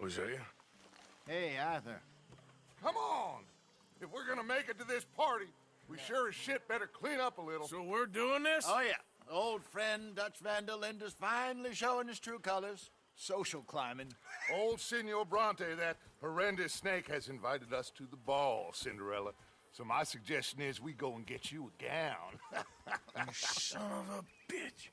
Hosea? Hey, Arthur. Come on! If we're gonna make it to this party, we sure as shit better clean up a little. So we're doing this? Oh, yeah. Old friend Dutch Van der Linde's finally showing his true colors. Social climbing. Old Senor Bronte, that horrendous snake, has invited us to the ball, Cinderella. So my suggestion is we go and get you a gown. You son of a bitch.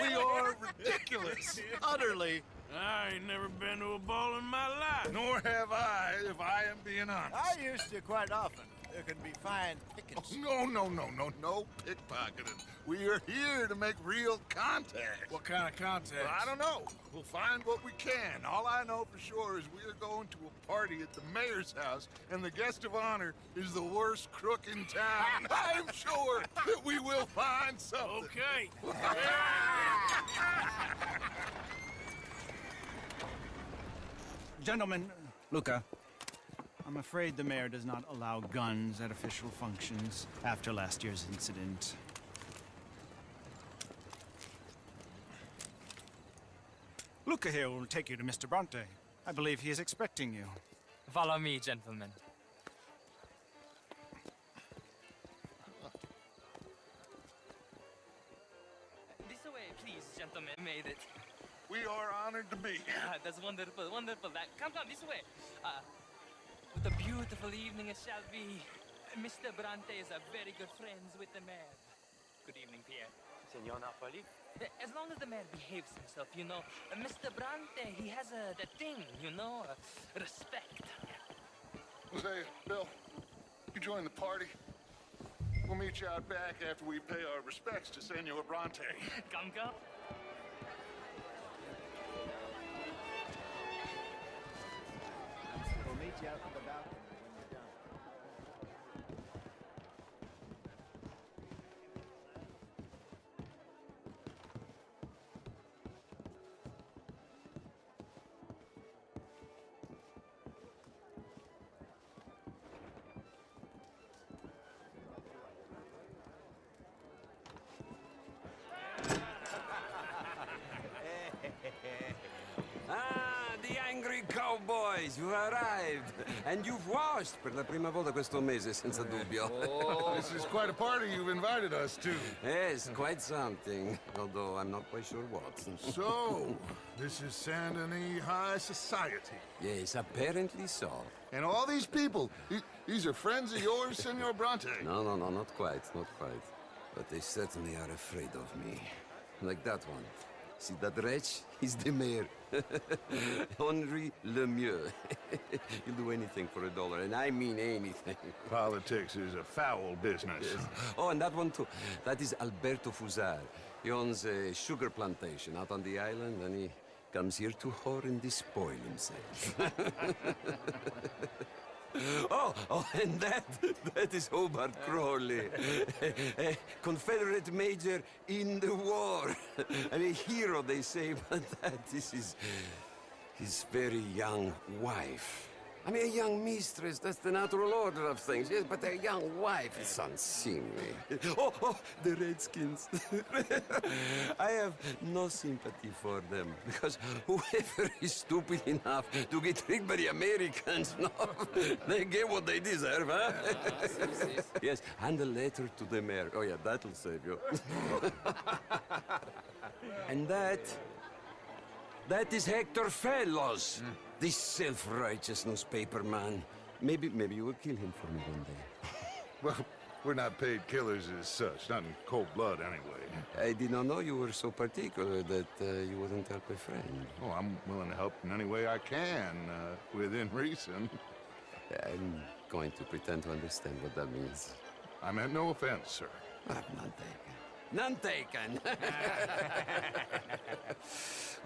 We are ridiculous. Utterly. I ain't never been to a ball in my life. Nor have I, if I am being honest. I used to quite often. There can be fine pickings. No pickpocketing. We are here to make real contact. What kind of contact? Well, I don't know. We'll find what we can. All I know for sure is we are going to a party at the mayor's house, and the guest of honor is the worst crook in town. I'm sure that we will find something. Okay. Gentlemen, Luca, I'm afraid the mayor does not allow guns at official functions after last year's incident. Luca here will take you to Mr. Bronte. I believe he is expecting you. Follow me, gentlemen. This way, please, gentlemen. Made it. We are honored to be here. That's wonderful, wonderful. Come, this way. What a beautiful evening it shall be. Mr. Bronte is a very good friends with the mayor. Good evening, Pierre. Senor Napoli? As long as the mayor behaves himself, you know. Mr. Bronte, he has that thing, you know, respect. Hosea, Bill, you join the party. We'll meet you out back after we pay our respects to Senor Bronte. Come. We'll meet you out on the balcony when you're done. Ah, the angry cowboys, you arrived. And you've washed per la prima volta questo mese, senza dubbio. This is quite a party you've invited us to. Yes, quite something. Although I'm not quite sure what. So, this is Saint Denis High Society. Yes, apparently so. And all these people, these are friends of yours, Senor Bronte? No, not quite, not quite. But they certainly are afraid of me. Like that one. See that wretch? He's the mayor. Henri Lemieux. He'll do anything for $1, and I mean anything. Politics is a foul business. Yes. Oh, and that one too. That is Alberto Fusar. He owns a sugar plantation out on the island, and he comes here to whore and despoil himself. Oh, and that is Hobart Crawley, a Confederate major in the war, and a hero, they say, but that is his very young wife. I mean, a young mistress, that's the natural order of things, yes, but a young wife is unseemly. Oh, the Redskins. I have no sympathy for them, because whoever is stupid enough to get tricked by the Americans, no, they get what they deserve, huh? Yes, and a letter to the mayor. Oh, yeah, that'll save you. And that is Hector Fellows. This self-righteous newspaper man. Maybe you will kill him for me one day. Well, we're not paid killers as such, not in cold blood anyway. I did not know you were so particular that you wouldn't help a friend. Oh, I'm willing to help in any way I can, within reason. I'm going to pretend to understand what that means. I meant no offense, sir. None taken. None taken!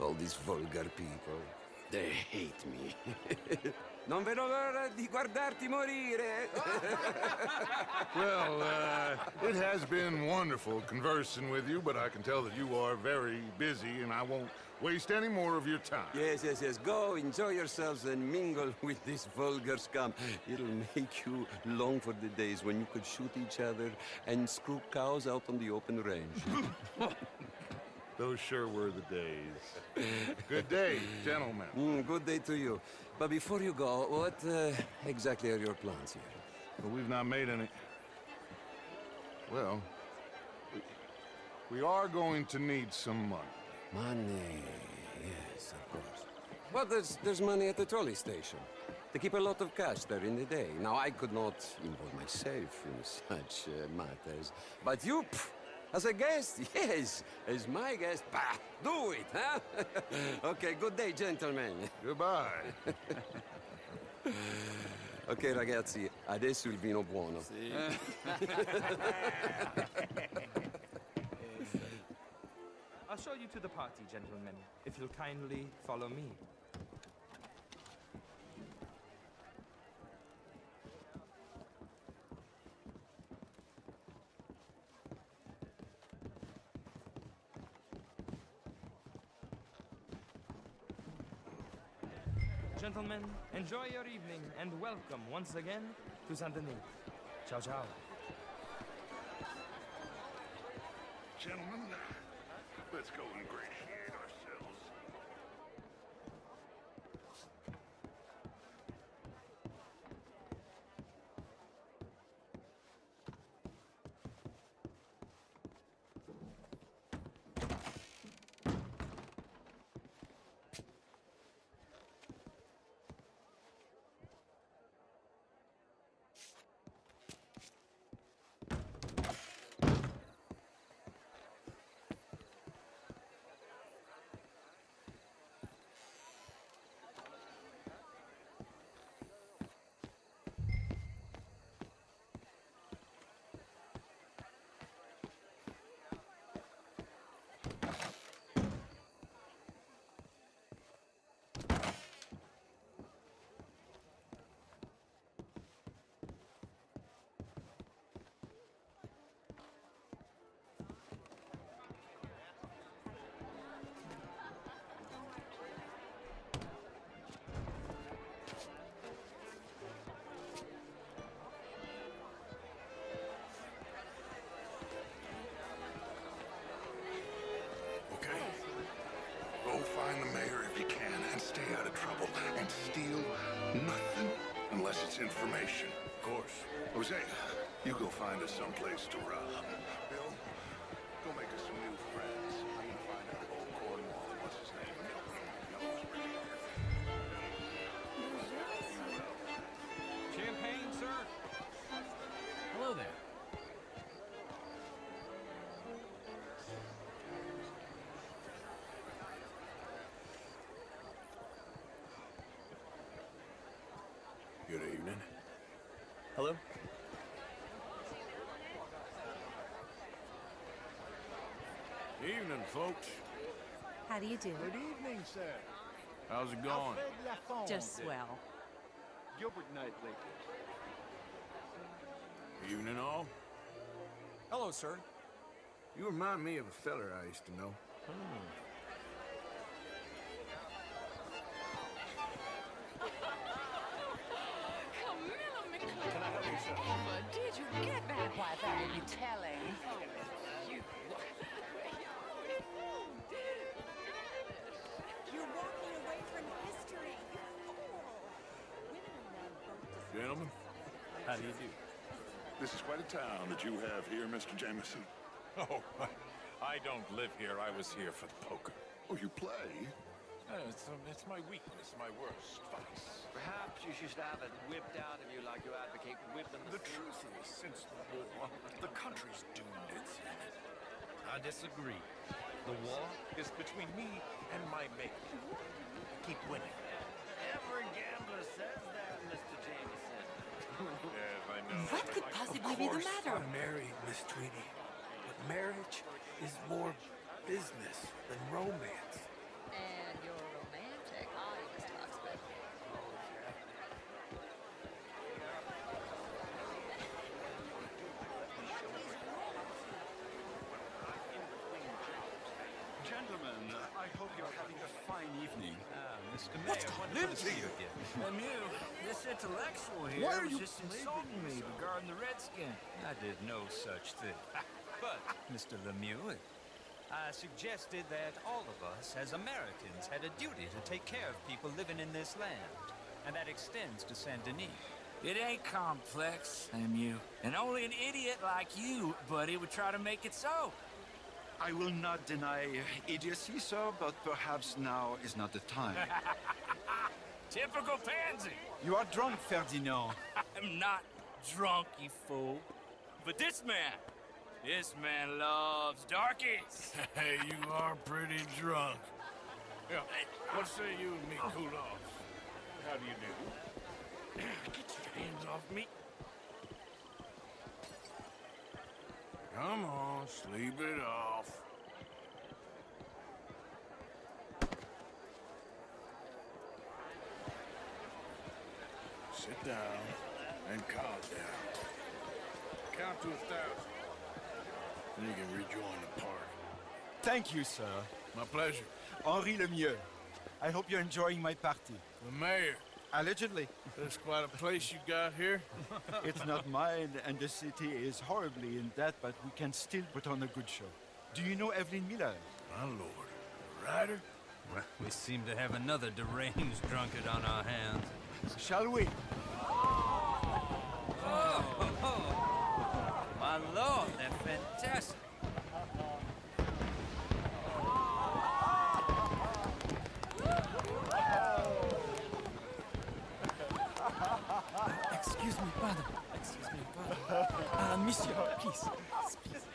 All these vulgar people, they hate me. Non vedo l'ora di guardarti morire. Well, it has been wonderful conversing with you, but I can tell that you are very busy, and I won't waste any more of your time. Yes, yes, yes. Go, enjoy yourselves, and mingle with this vulgar scum. It'll make you long for the days when you could shoot each other and screw cows out on the open range. Those sure were the days. Good day, gentlemen. Good day to you. But before you go, what exactly are your plans here? Well, we've not made any... Well, we are going to need some money. Money, yes, of course. Well, there's money at the trolley station. They keep a lot of cash there in the day. Now, I could not involve myself in such matters. But you, as a guest, yes, as my guest, bah, do it, huh? Okay, good day, gentlemen. Goodbye. Ok, ragazzi, adesso il vino buono. I'll show you to the party, gentlemen, if you'll kindly follow me. Gentlemen, enjoy your evening and welcome once again to Saint Denis. Ciao, ciao. Gentlemen, let's go ingratiate ourselves. Go find the mayor if you can and stay out of trouble. And steal nothing unless it's information. Of course. Jose, you go find us someplace to rob. Bill, go make us some new friends. I'm gonna find out if old Cornwall, what's his name, knows we're here. Champagne, sir? Hello there. Good evening. Hello? Evening, folks. How do you do? Good evening, sir. How's it going? Alfred Lafonde. Just swell. Gilbert Knightley. Evening, all. Hello, sir. You remind me of a feller I used to know. Camilla McClure. Did you get that? Why, that would be telling. You're walking away from history, you fool! Women and men both deserve Gentlemen. How do you do? This is quite a town that you have here, Mr. Jameson. Oh, I don't live here. I was here for the poker. Oh, you play? It's my weakness, my worst vice. Perhaps you should have it whipped out of you like you advocate whipping The truth is, since the war, the country's doomed itself. I disagree. The war is between me and my mate. Keep winning. Every gambler says that, Mr. Jameson. Yes, I know. What could possibly be the matter? I'm married, Miss Tweedy. But marriage is more business than romance. And you're romantic. All he was talks about. Gentlemen, I hope you're having a fine evening. Mr. Mayor, wonderful to see you again. Lemieux, this intellectual here Why are was you just insulting me regarding the Redskin. I did no such thing. But, Mr. Lemieux, I suggested that all of us, as Americans, had a duty to take care of people living in this land. And that extends to Saint Denis. It ain't complex, Lemieux. And only an idiot like you, buddy, would try to make it so. I will not deny idiocy, sir, but perhaps now is not the time. Typical pansy. You are drunk, Ferdinand. I'm not drunk, you fool. But this man loves darkies. Hey, you are pretty drunk. Yeah, what say you and me cool off? How do you do? Get your hands off me. Come on, sleep it off. Sit down and calm down. Count to 1,000. Then you can rejoin the party. Thank you, sir. My pleasure. Henri Lemieux. I hope you're enjoying my party. The mayor. Allegedly. That's quite a place you got here. It's not mine, and the city is horribly in debt, but we can still put on a good show. Do you know Evelyn Miller? My lord. The writer? Well, we seem to have another deranged drunkard on our hands. Shall we? My lord, they're fantastic. Excuse me, pardon. Excuse me, pardon. Monsieur, please. Please.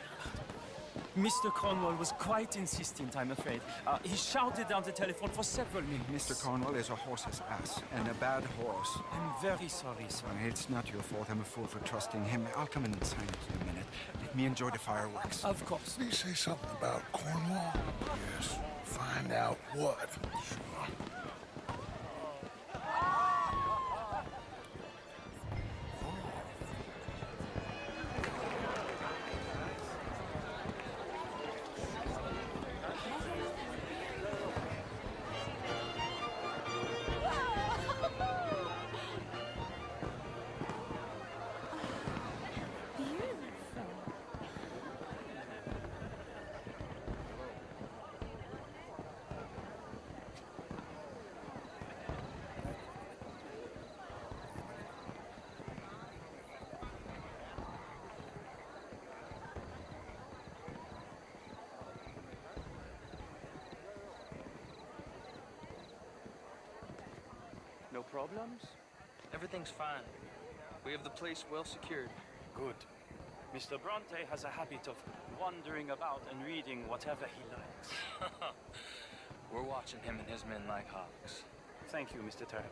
Mr. Cornwall was quite insistent, I'm afraid. He shouted down the telephone for several minutes. Mr. Cornwall is a horse's ass, and a bad horse. I'm very sorry, sir. It's not your fault. I'm a fool for trusting him. I'll come in and sign it in a minute. Let me enjoy the fireworks. Of course. Did he say something about Cornwall? Yes. Find out what. Sure. No problems? Everything's fine. We have the place well secured. Good. Mr. Bronte has a habit of wandering about and reading whatever he likes. We're watching him and his men like hawks. Thank you, Mr. Terrapin.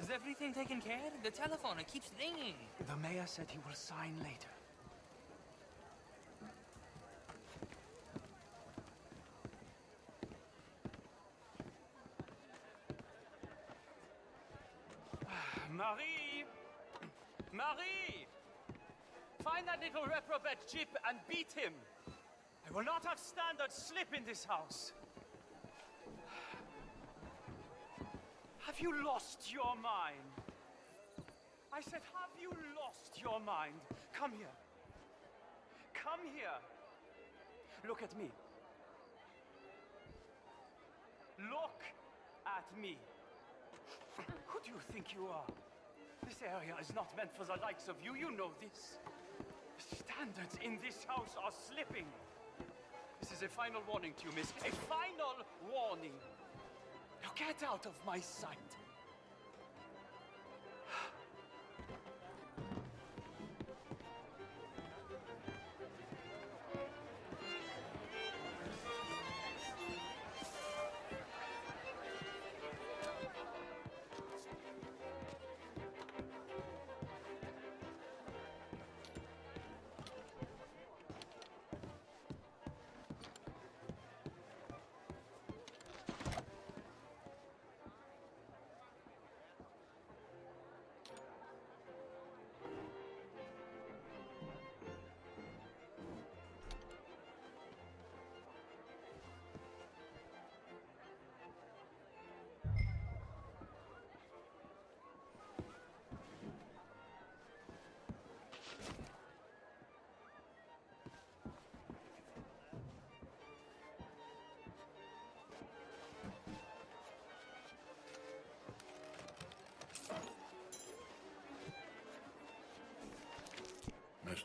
Is everything taken care of? The telephone, it keeps ringing. The mayor said he will sign later. Marie! Marie! Find that little reprobate Chip and beat him. I will not have standards slip in this house. Have you lost your mind? I said, have you lost your mind? Come here. Come here. Look at me. Look at me. Who do you think you are? This area is not meant for the likes of you. You know this. The standards in this house are slipping. This is a final warning to you, miss. A final warning. Now get out of my sight.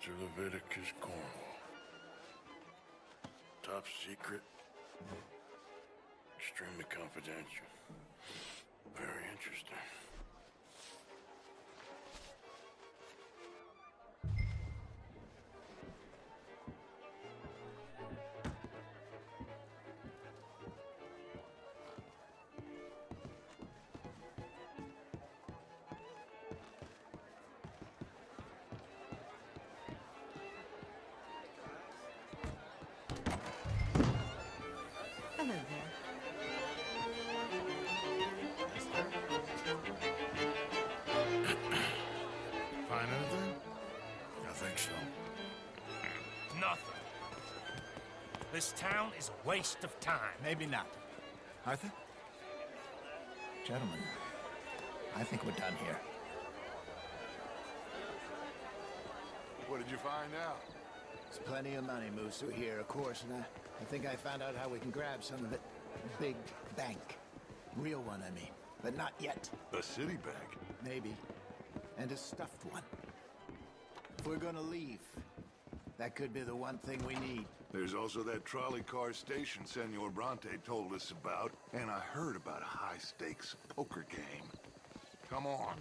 Mr. Leviticus Cornwall. Top secret. Extremely confidential. Very interesting. Hello there. Find anything? I think so. Nothing. This town is a waste of time. Maybe not. Arthur? Gentlemen, I think we're done here. What did you find out? There's plenty of money moves through here, of course, and I think I found out how we can grab some of it. Big bank. Real one, I mean. But not yet. A city bank. Maybe. And a stuffed one. If we're gonna leave, that could be the one thing we need. There's also that trolley car station Senor Bronte told us about, and I heard about a high-stakes poker game. Come on.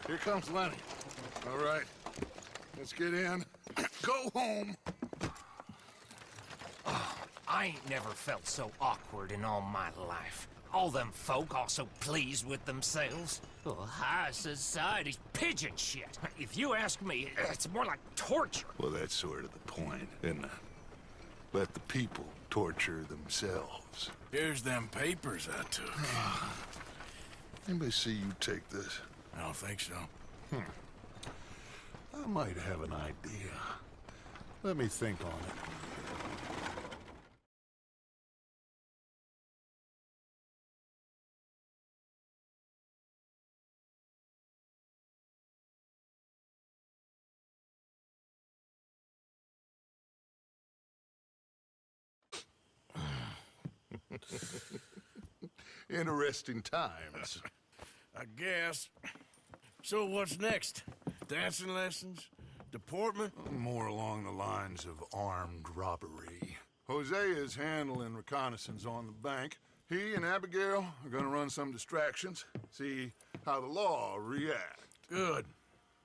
Here comes Lenny. All right, let's get in. Go home. I ain't never felt so awkward in all my life. All them folk all so pleased with themselves. Oh, high society's pigeon shit. If you ask me, it's more like torture. Well, that's sort of the point, isn't it? Let the people torture themselves. Here's them papers I took. Anybody see you take this? I don't think so. I might have an idea. Let me think on it. Interesting times. I guess. So what's next? Dancing lessons? Deportment? More along the lines of armed robbery. Hosea is handling reconnaissance on the bank. He and Abigail are gonna run some distractions, see how the law reacts. Good.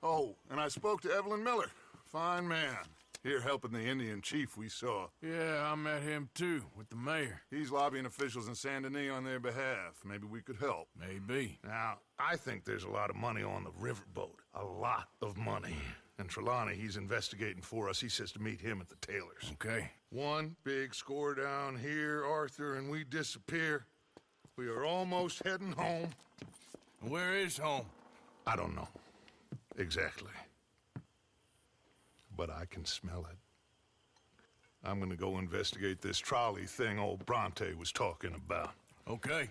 Oh, and I spoke to Evelyn Miller. Fine man. Here helping the Indian chief we saw. Yeah, I met him too, with the mayor. He's lobbying officials in Saint Denis on their behalf. Maybe we could help. Maybe. Now, I think there's a lot of money on the riverboat. A lot of money. And Trelawney, he's investigating for us. He says to meet him at the Taylors. Okay. One big score down here, Arthur, and we disappear. We are almost heading home. Where is home? I don't know. Exactly. But I can smell it. I'm gonna go investigate this trolley thing old Bronte was talking about. Okay.